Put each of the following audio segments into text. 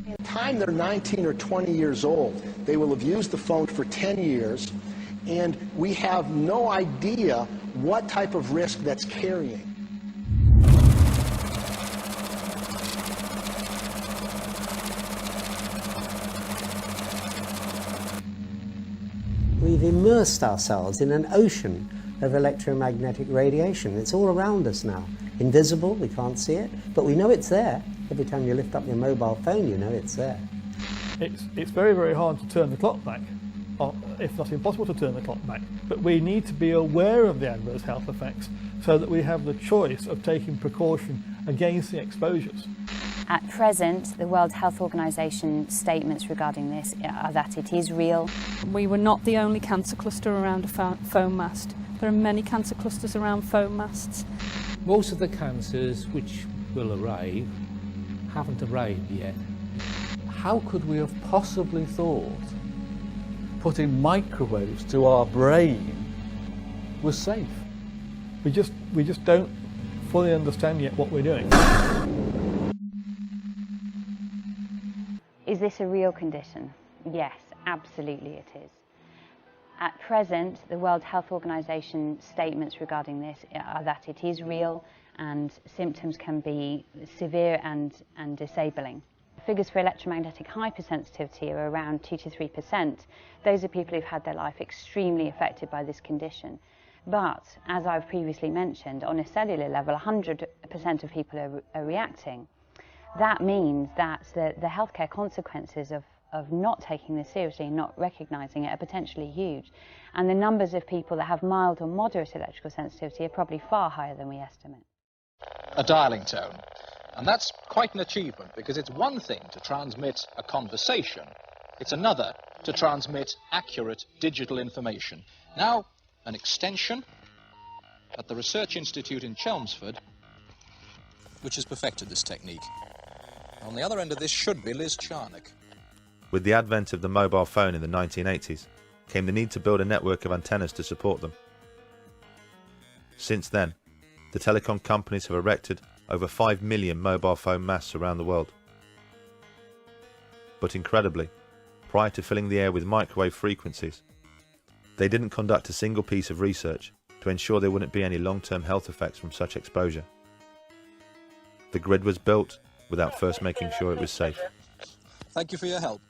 By the time they're 19 or 20 years old, they will have used the phone for 10 years, and we have no idea what type of risk that's carrying. We've immersed ourselves in an ocean of electromagnetic radiation. It's all around us now. Invisible, we can't see it, but we know it's there. Every time you lift up your mobile phone, you know it's there. It's very, very hard to turn the clock back, or if not impossible to turn the clock back. But we need to be aware of the adverse health effects so that we have the choice of taking precaution against the exposures. At present, the World Health Organization statements regarding this are that it is real. We were not the only cancer cluster around a foam mast. There are many cancer clusters around foam masts. Most of the cancers which will arrive haven't arrived yet. How could we have possibly thought putting microwaves to our brain was safe? We just don't fully understand yet what we're doing. Is this a real condition? Yes, absolutely it is. At present, the World Health Organization statements regarding this are that it is real and symptoms can be severe and disabling. Figures for electromagnetic hypersensitivity are around 2 to 3%. Those are people who've had their life extremely affected by this condition. But, as I've previously mentioned, on a cellular level, 100% of people are reacting. That means that the healthcare consequences of not taking this seriously and not recognising it are potentially huge. And the numbers of people that have mild or moderate electrical sensitivity are probably far higher than we estimate. A dialing tone. And that's quite an achievement, because it's one thing to transmit a conversation, it's another to transmit accurate digital information. Now, an extension at the Research Institute in Chelmsford, which has perfected this technique. On the other end of this should be Liz Charnock. With the advent of the mobile phone in the 1980s, came the need to build a network of antennas to support them. Since then, the telecom companies have erected over 5 million mobile phone masts around the world. But incredibly, prior to filling the air with microwave frequencies, they didn't conduct a single piece of research to ensure there wouldn't be any long-term health effects from such exposure. The grid was built without first making sure it was safe. Thank you for your help.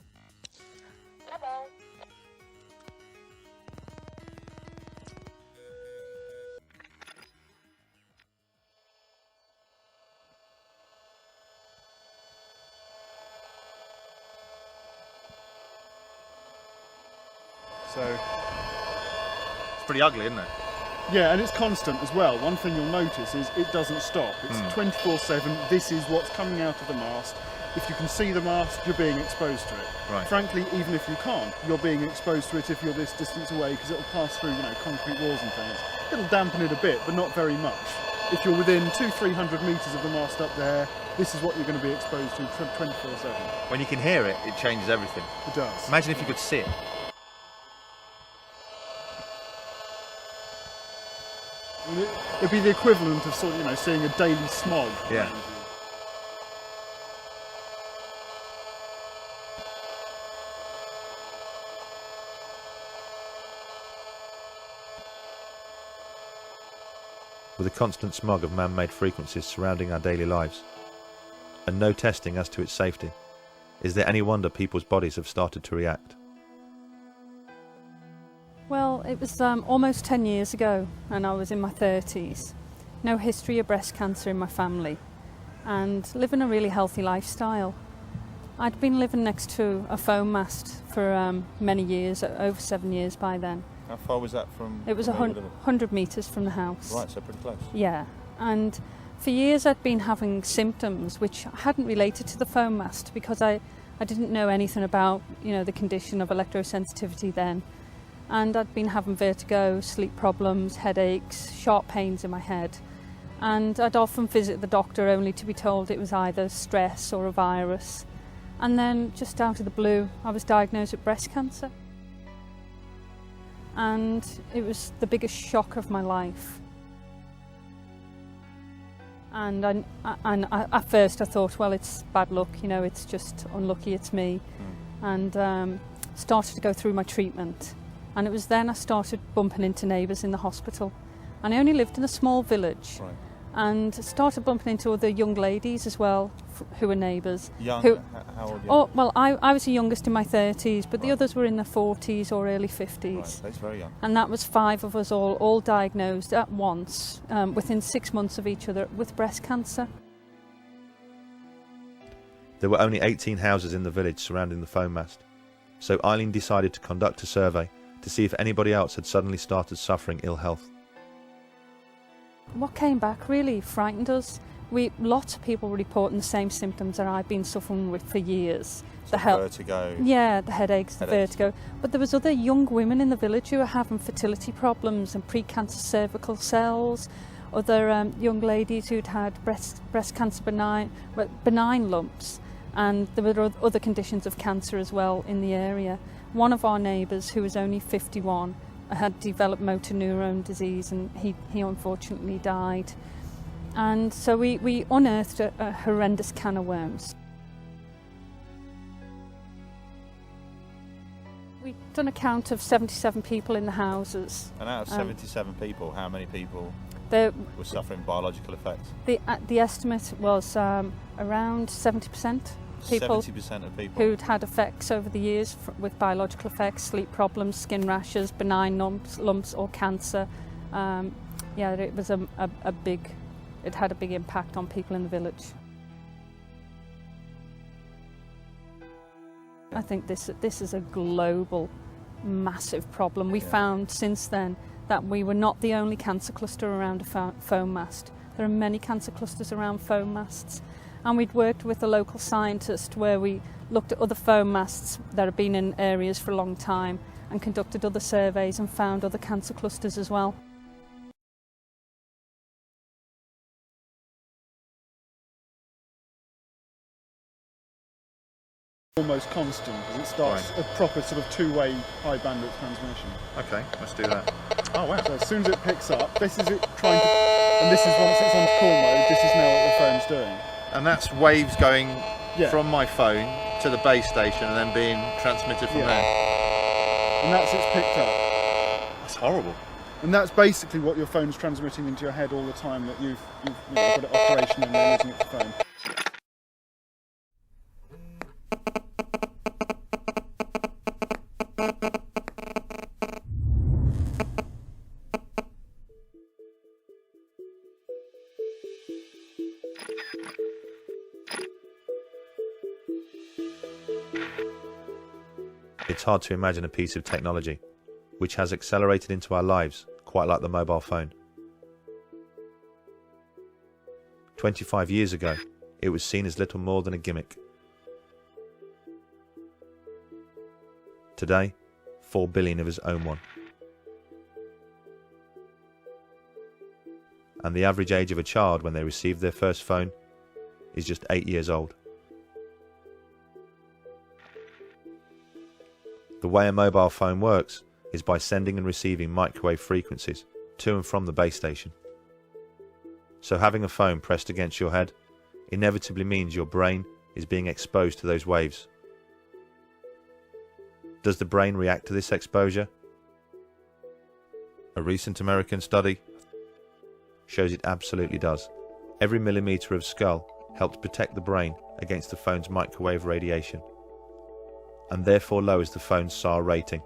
So it's pretty ugly, isn't it? yeah, and it's constant as well. One thing you'll notice is it doesn't stop. It's 24/7. This is what's coming out of the mast. If you can see the mast, you're being exposed to it. Right. Frankly, even if you can't, you're being exposed to it if you're this distance away, because it'll pass through, concrete walls and things. It'll dampen it a bit, but not very much. If you're within 200-300 metres of the mast up there, this is what you're going to be exposed to 24/7. When you can hear it, it changes everything. It does. Imagine if you could see it. I mean, it'd be the equivalent of sort of, seeing a daily smog. Yeah. With a constant smog of man-made frequencies surrounding our daily lives, and no testing as to its safety, is there any wonder people's bodies have started to react? Well, it was almost 10 years ago, and I was in my 30s. No history of breast cancer in my family, and living a really healthy lifestyle. I'd been living next to a foam mast for many years, over 7 years by then. How far was that from? It was 100 metres from the house. Right, so pretty close. Yeah, and for years I'd been having symptoms which hadn't related to the foam mast, because I didn't know anything about the condition of electrosensitivity then. And I'd been having vertigo, sleep problems, headaches, sharp pains in my head. And I'd often visit the doctor only to be told it was either stress or a virus. And then, just out of the blue, I was diagnosed with breast cancer. and it was the biggest shock of my life. And at first I thought, well, it's bad luck, you know, it's just unlucky, it's me. And started to go through my treatment. And it was then I started bumping into neighbours in the hospital. And I only lived in a small village. Right. And started bumping into other young ladies as well, who were neighbours. Young? Who, how old? oh, well, I was the youngest in my 30s, but the Right. others were in their 40s or early 50s. Right, that's very young. And that was 5 of us all diagnosed at once, within 6 months of each other, with breast cancer. There were only 18 houses in the village surrounding the foam mast, so Eileen decided to conduct a survey to see if anybody else had suddenly started suffering ill health. What came back really frightened us. Lots of people were reporting the same symptoms that I've been suffering with for years. Vertigo. Yeah, the headaches, the vertigo. But there was other young women in the village who were having fertility problems and pre-cancer cervical cells. Other young ladies who'd had breast cancer benign lumps, and there were other conditions of cancer as well in the area. One of our neighbours, who was only 51, had developed motor neurone disease, and he unfortunately died. And so we unearthed a horrendous can of worms. We've done a count of 77 people in the houses. And out of 77 people, how many people were suffering biological effects? The estimate was around 70%. People 70% of people who'd had effects over the years with biological effects, sleep problems, skin rashes, benign lumps or cancer. Yeah, it was it had a big impact on people in the village. I think this is a global, massive problem. We found since then that we were not the only cancer cluster around a foam mast. There are many cancer clusters around foam masts. And we'd worked with a local scientist where we looked at other foam masts that have been in areas for a long time and conducted other surveys and found other cancer clusters as well. Almost constant, because it starts a proper sort of two-way high bandwidth transmission. Okay, let's do that. Oh wow. So as soon as it picks up, this is it trying to, and this is once it's on call mode, this is now what the phone's doing. And that's waves going from my phone to the base station and then being transmitted from there. And that's it's picked up. That's horrible. And that's basically what your phone's transmitting into your head all the time that you've got it operational and you're using it for phone. It's hard to imagine a piece of technology which has accelerated into our lives quite like the mobile phone. 25 years ago, it was seen as little more than a gimmick. Today, 4 billion of us own one. And the average age of a child when they receive their first phone is just 8 years old. The way a mobile phone works is by sending and receiving microwave frequencies to and from the base station. So having a phone pressed against your head inevitably means your brain is being exposed to those waves. Does the brain react to this exposure? A recent American study shows it absolutely does. Every millimetre of skull helps protect the brain against the phone's microwave radiation, and therefore lowers the phone's SAR rating.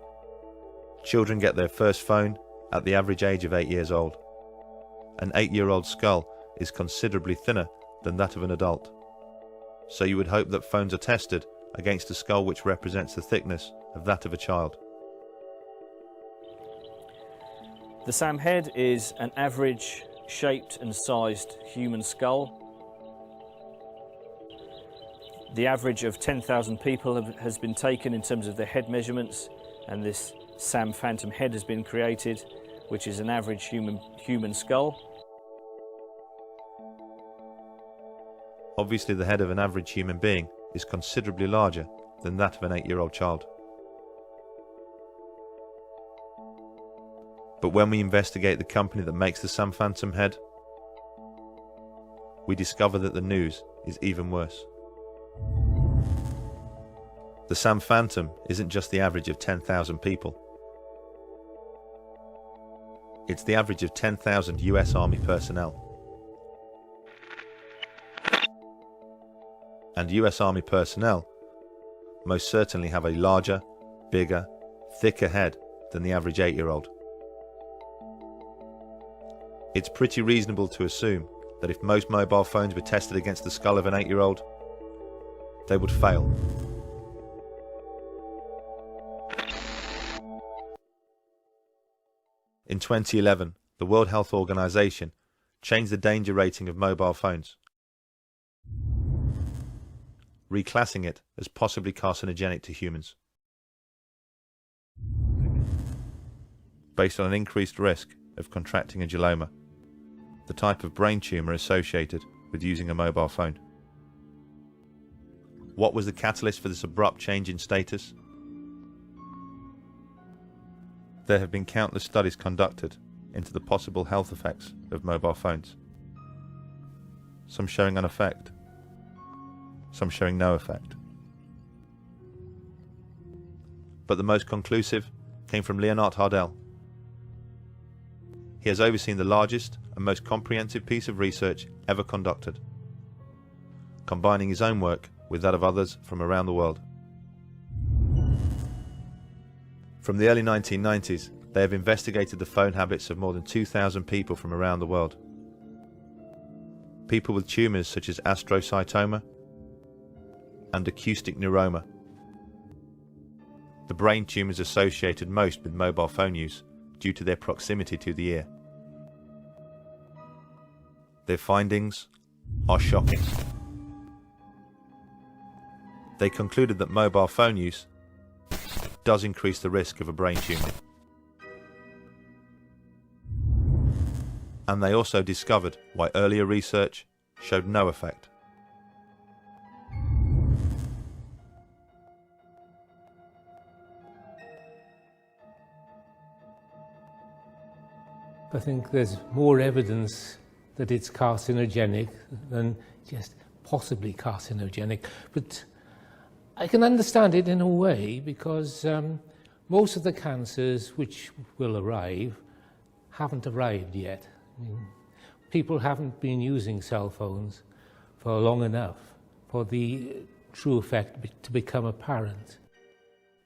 Children get their first phone at the average age of 8 years old. An 8-year-old skull is considerably thinner than that of an adult. So you would hope that phones are tested against a skull which represents the thickness of that of a child. The SAM head is an average shaped and sized human skull. The average of 10,000 people has been taken in terms of their head measurements, and this SAM phantom head has been created, which is an average human skull. Obviously the head of an average human being is considerably larger than that of an 8-year-old child. But when we investigate the company that makes the Sam Phantom head, we discover that the news is even worse. The Sam Phantom isn't just the average of 10,000 people. It's the average of 10,000 US Army personnel. And US Army personnel most certainly have a larger, bigger, thicker head than the average 8-year-old. It's pretty reasonable to assume that if most mobile phones were tested against the skull of an 8-year-old, they would fail. In 2011, the World Health Organization changed the danger rating of mobile phones, reclassing it as possibly carcinogenic to humans, based on an increased risk of contracting a glioma, the type of brain tumour associated with using a mobile phone. What was the catalyst for this abrupt change in status? There have been countless studies conducted into the possible health effects of mobile phones, some showing an effect, some showing no effect. But the most conclusive came from Leonard Hardell. He has overseen the largest and most comprehensive piece of research ever conducted, combining his own work with that of others from around the world. From the early 1990s, they have investigated the phone habits of more than 2,000 people from around the world. People with tumours such as astrocytoma and acoustic neuroma, the brain tumours associated most with mobile phone use due to their proximity to the ear. Their findings are shocking. They concluded that mobile phone use does increase the risk of a brain tumour. And they also discovered why earlier research showed no effect. I think there's more evidence that it's carcinogenic than just possibly carcinogenic, but I can understand it in a way because most of the cancers which will arrive haven't arrived yet. I mean, people haven't been using cell phones for long enough for the true effect to become apparent.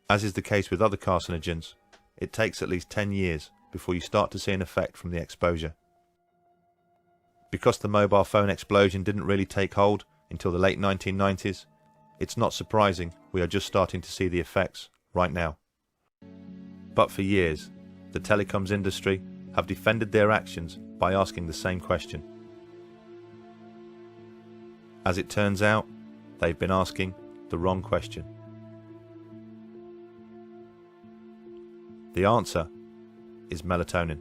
As is the case with other carcinogens, it takes at least 10 years before you start to see an effect from the exposure. Because the mobile phone explosion didn't really take hold until the late 1990s, it's not surprising we are just starting to see the effects right now. But for years, the telecoms industry have defended their actions by asking the same question. As it turns out, they've been asking the wrong question. The answer is melatonin.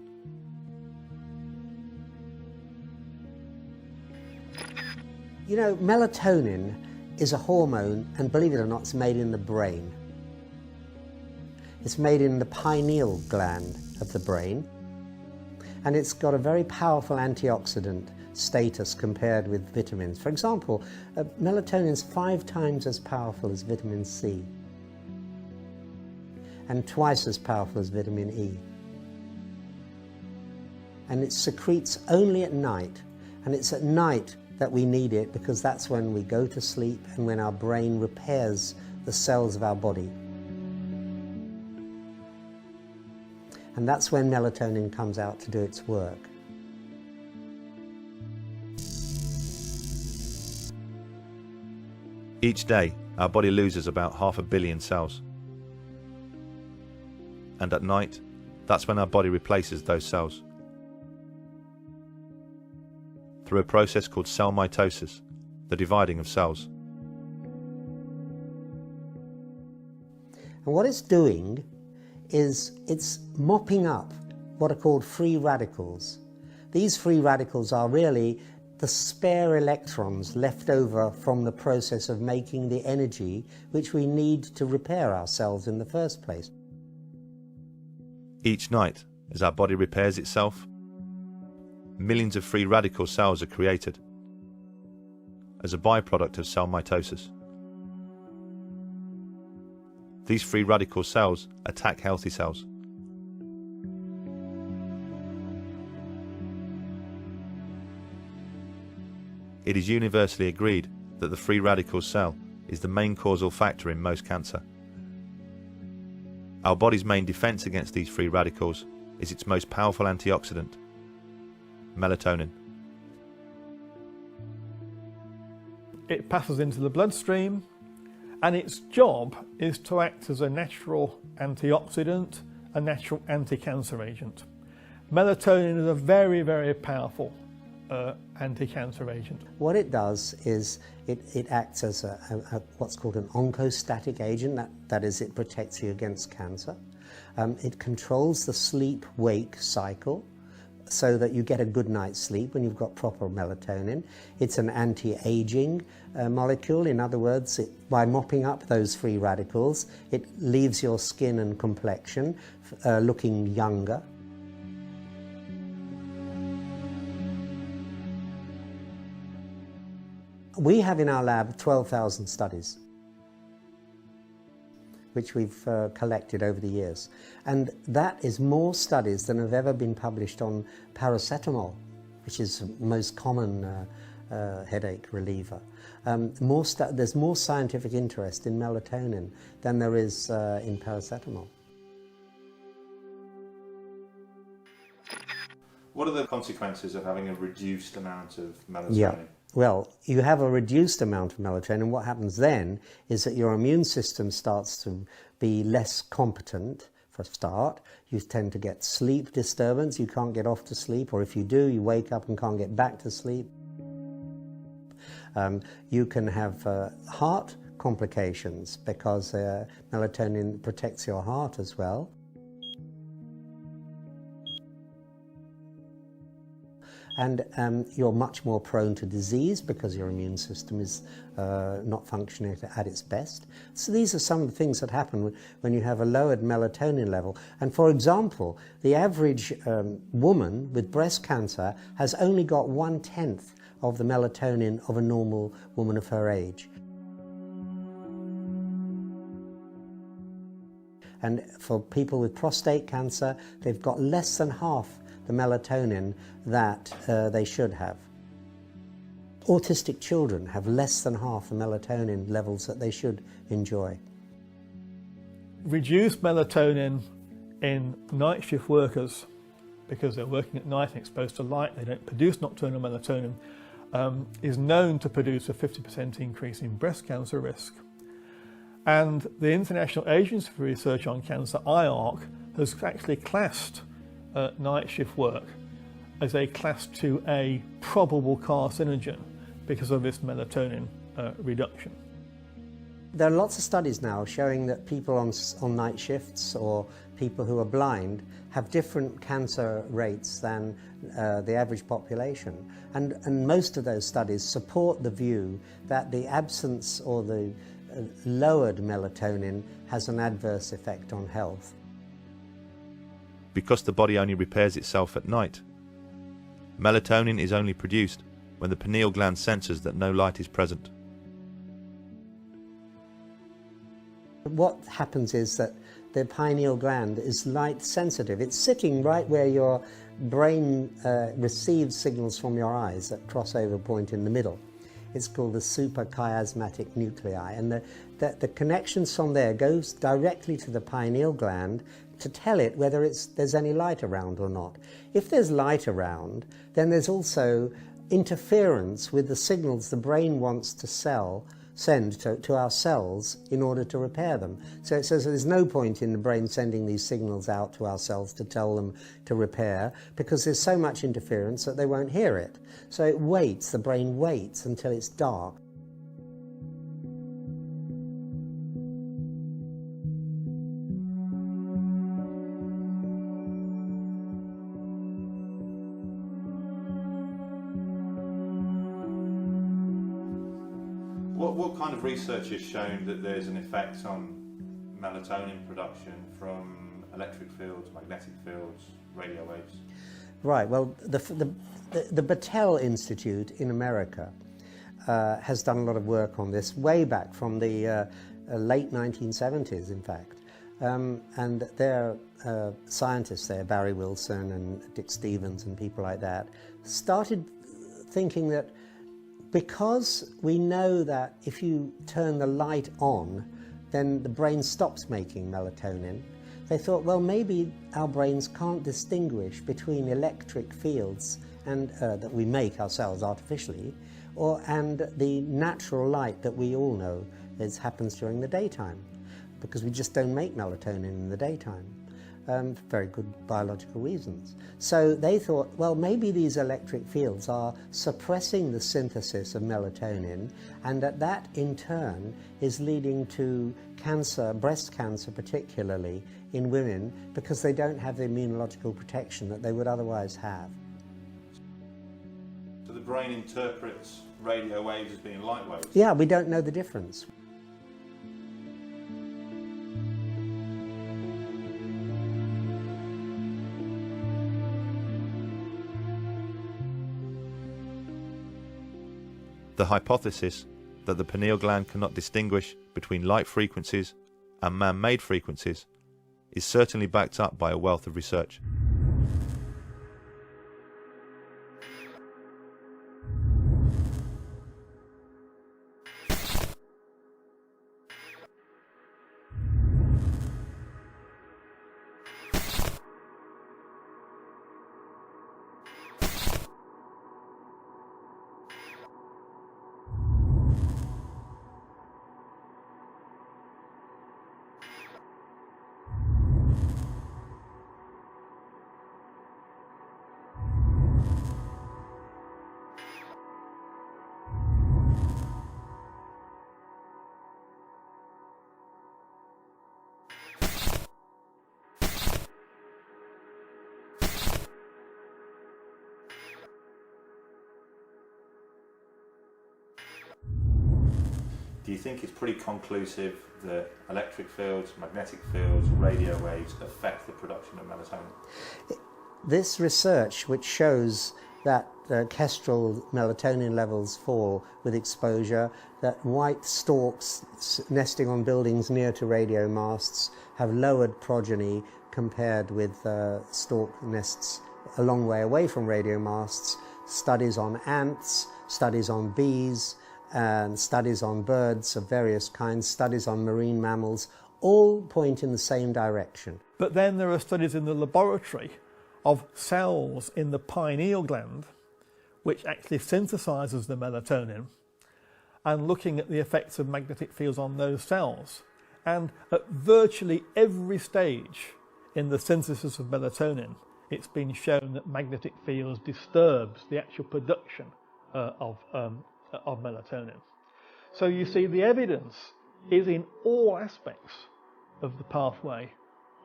You know, melatonin is a hormone, and believe it or not, it's made in the brain. It's made in the pineal gland of the brain, and it's got a very powerful antioxidant status compared with vitamins. For example, melatonin is 5 times as powerful as vitamin C and twice as powerful as vitamin E. And it secretes only at night, and it's at night that we need it because that's when we go to sleep and when our brain repairs the cells of our body. And that's when melatonin comes out to do its work. Each day, our body loses about 500 million cells. And at night, that's when our body replaces those cells. Through a process called cell mitosis, the dividing of cells. And what it's doing is it's mopping up what are called free radicals. These free radicals are really the spare electrons left over from the process of making the energy which we need to repair our cells in the first place. Each night, As our body repairs itself, millions of free radical cells are created as a byproduct of cell mitosis. These free radical cells attack healthy cells. It is universally agreed that the free radical cell is the main causal factor in most cancer. Our body's main defense against these free radicals is its most powerful antioxidant, melatonin. It passes into the bloodstream, and its job is to act as a natural antioxidant, a natural anti-cancer agent. Melatonin is a very, very powerful anti-cancer agent. What it does is it acts as what's called an oncostatic agent, that is, it protects you against cancer. It controls the sleep-wake cycle so that you get a good night's sleep when you've got proper melatonin. It's an anti-aging molecule. In other words, by mopping up those free radicals, it leaves your skin and complexion looking younger. We have in our lab 12,000 studies, which we've collected over the years. And that is more studies than have ever been published on paracetamol, which is the most common headache reliever. There's more scientific interest in melatonin than there is in paracetamol. What are the consequences of having a reduced amount of melatonin? Yeah. Well, you have a reduced amount of melatonin. What happens then is that your immune system starts to be less competent for a start. You tend to get sleep disturbance. You can't get off to sleep, or if you do, you wake up and can't get back to sleep. You can have heart complications because melatonin protects your heart as well. And you're much more prone to disease because your immune system is not functioning at its best. So these are some of the things that happen when you have a lowered melatonin level. And for example, the average woman with breast cancer has only got 1/10 of the melatonin of a normal woman of her age. And for people with prostate cancer, they've got less than half the melatonin that they should have. Autistic children have less than half the melatonin levels that they should enjoy. Reduced melatonin in night shift workers, because they're working at night and exposed to light, they don't produce nocturnal melatonin, is known to produce a 50% increase in breast cancer risk. And the International Agency for Research on Cancer, IARC, has actually classed night shift work as a class 2A probable carcinogen because of this melatonin reduction. There are lots of studies now showing that people on night shifts or people who are blind have different cancer rates than the average population. And most of those studies support the view that the absence or the lowered melatonin has an adverse effect on health. Because the body only repairs itself at night, melatonin is only produced when the pineal gland senses that no light is present. What happens is that the pineal gland is light sensitive. It's sitting right where your brain receives signals from your eyes, that crossover point in the middle. It's called the suprachiasmatic nuclei, and the connections from there goes directly to the pineal gland to tell it whether there's any light around or not. If there's light around, then there's also interference with the signals the brain wants to send to our cells in order to repair them. So it says there's no point in the brain sending these signals out to our cells to tell them to repair, because there's so much interference that they won't hear it. So it waits, the brain waits until it's dark. What kind of research has shown that there's an effect on melatonin production from electric fields, magnetic fields, radio waves? Right, well, the Battelle Institute in America has done a lot of work on this way back from the late 1970s, in fact. And their scientists there, Barry Wilson and Dick Stevens and people like that, started thinking that because we know that if you turn the light on, then the brain stops making melatonin, they thought, well, maybe our brains can't distinguish between electric fields and that we make ourselves artificially, and the natural light that we all know happens during the daytime, because we just don't make melatonin in the daytime. For very good biological reasons. So they thought, well, maybe these electric fields are suppressing the synthesis of melatonin, and that in turn is leading to cancer, breast cancer particularly, in women, because they don't have the immunological protection that they would otherwise have. So the brain interprets radio waves as being light waves? Yeah, we don't know the difference. The hypothesis that the pineal gland cannot distinguish between light frequencies and man-made frequencies is certainly backed up by a wealth of research. Do you think it's pretty conclusive that electric fields, magnetic fields, radio waves affect the production of melatonin? This research, which shows that kestrel melatonin levels fall with exposure, that white storks nesting on buildings near to radio masts have lowered progeny compared with stork nests a long way away from radio masts, studies on ants, studies on bees, and studies on birds of various kinds, studies on marine mammals, all point in the same direction. But then there are studies in the laboratory of cells in the pineal gland which actually synthesizes the melatonin, and looking at the effects of magnetic fields on those cells. And at virtually every stage in the synthesis of melatonin, it's been shown that magnetic fields disturbs the actual production of melatonin. So you see, the evidence is in all aspects of the pathway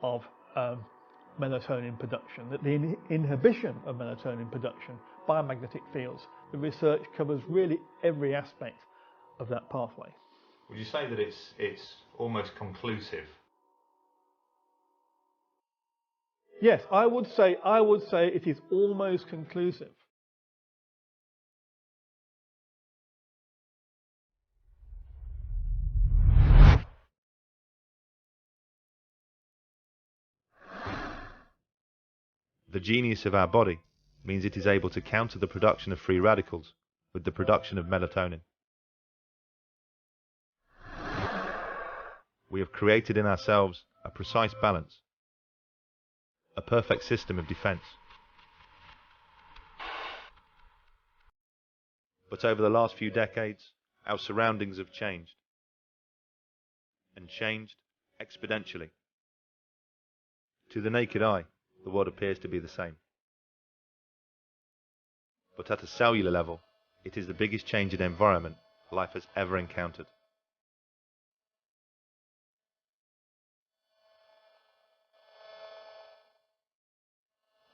of melatonin production, that the inhibition of melatonin production by magnetic fields, the research covers really every aspect of that pathway. Would you say that it's almost conclusive? Yes, I would say it is almost conclusive. The genius of our body means it is able to counter the production of free radicals with the production of melatonin. We have created in ourselves a precise balance, a perfect system of defense. But over the last few decades, our surroundings have changed, and changed exponentially. To the naked eye, the world appears to be the same. But at a cellular level, it is the biggest change in environment life has ever encountered.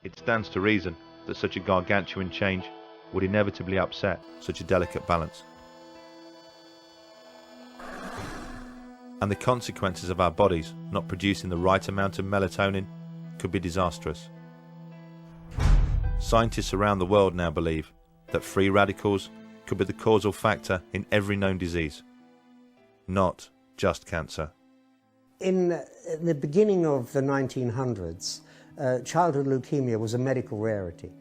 It stands to reason that such a gargantuan change would inevitably upset such a delicate balance. and the consequences of our bodies not producing the right amount of melatonin could be disastrous. Scientists around the world now believe that free radicals could be the causal factor in every known disease, not just cancer. In the beginning of the 1900s, childhood leukemia was a medical rarity.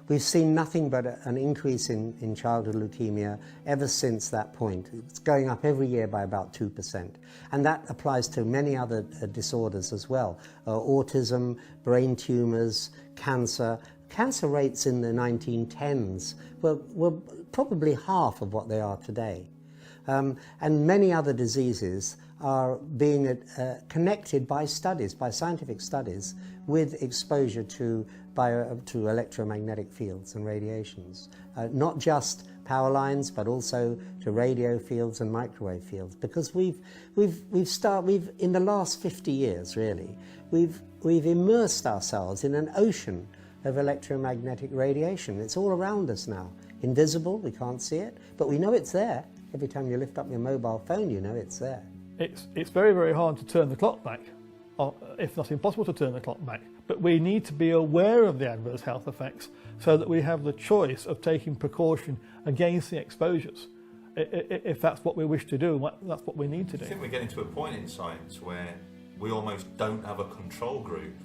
We've seen nothing but an increase in childhood leukemia ever since that point. It's going up every year by about 2%. And that applies to many other disorders as well. Autism, brain tumours, cancer. Cancer rates in the 1910s were probably half of what they are today. And many other diseases are being connected by studies, by scientific studies, with exposure to electromagnetic fields and radiations. Not just power lines, but also to radio fields and microwave fields. Because we've in the last 50 years, really, we've immersed ourselves in an ocean of electromagnetic radiation. It's all around us now. Invisible, we can't see it, but we know it's there. Every time you lift up your mobile phone, you know it's there. It's very, very hard to turn the clock back, if not impossible to turn the clock back. But we need to be aware of the adverse health effects so that we have the choice of taking precaution against the exposures. If that's what we wish to do, that's what we need to do. I think we're getting to a point in science where we almost don't have a control group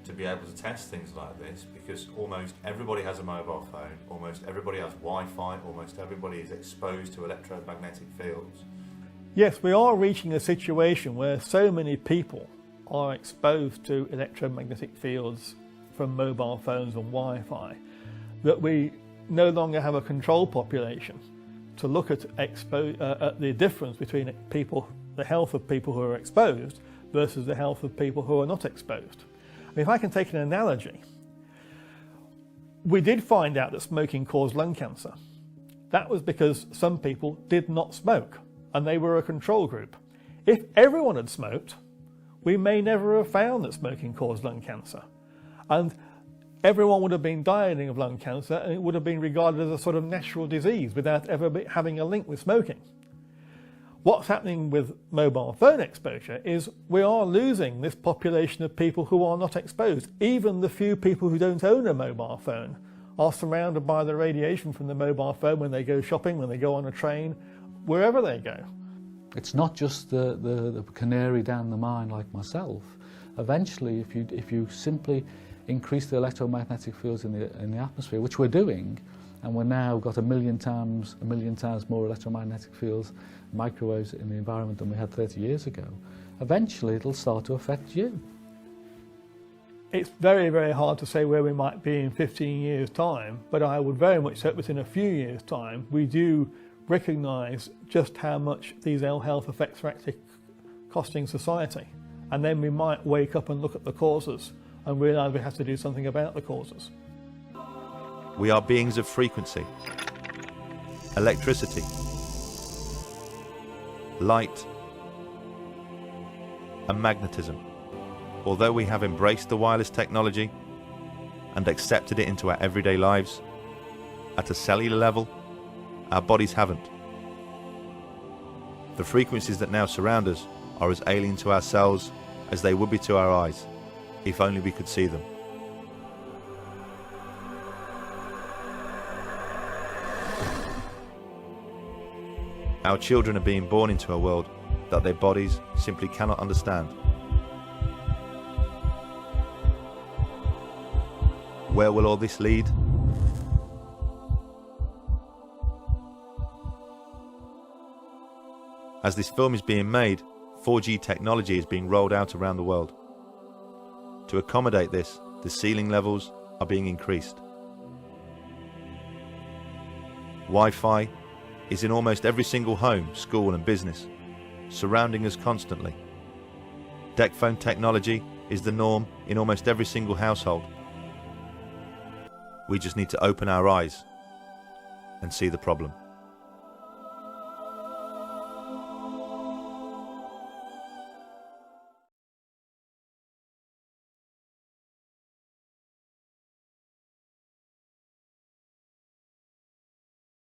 to be able to test things like this, because almost everybody has a mobile phone, almost everybody has Wi-Fi, almost everybody is exposed to electromagnetic fields. Yes, we are reaching a situation where so many people are exposed to electromagnetic fields from mobile phones and Wi-Fi that we no longer have a control population to look at the difference between the health of people who are exposed versus the health of people who are not exposed. If I can take an analogy, we did find out that smoking caused lung cancer. That was because some people did not smoke, and they were a control group. If everyone had smoked, we may never have found that smoking caused lung cancer. And everyone would have been dying of lung cancer, and it would have been regarded as a sort of natural disease without ever having a link with smoking. What's happening with mobile phone exposure is we are losing this population of people who are not exposed. Even the few people who don't own a mobile phone are surrounded by the radiation from the mobile phone when they go shopping, when they go on a train, wherever they go. It's not just the canary down the mine like myself. Eventually, if you simply increase the electromagnetic fields in the atmosphere, which we're doing, and we're now got a million times more electromagnetic fields, microwaves in the environment than we had 30 years ago, eventually it'll start to affect you. It's very, very hard to say where we might be in 15 years' time, but I would very much hope within a few years' time we do recognise just how much these ill health effects are actually costing society. And then we might wake up and look at the causes and realise we have to do something about the causes. We are beings of frequency, electricity, light, and magnetism. Although we have embraced the wireless technology and accepted it into our everyday lives, at a cellular level, our bodies haven't. The frequencies that now surround us are as alien to ourselves as they would be to our eyes, if only we could see them. Our children are being born into a world that their bodies simply cannot understand. Where will all this lead? As this film is being made, 4G technology is being rolled out around the world. To accommodate this, the ceiling levels are being increased. Wi-Fi is in almost every single home, school and business, surrounding us constantly. Deck phone technology is the norm in almost every single household. We just need to open our eyes and see the problem.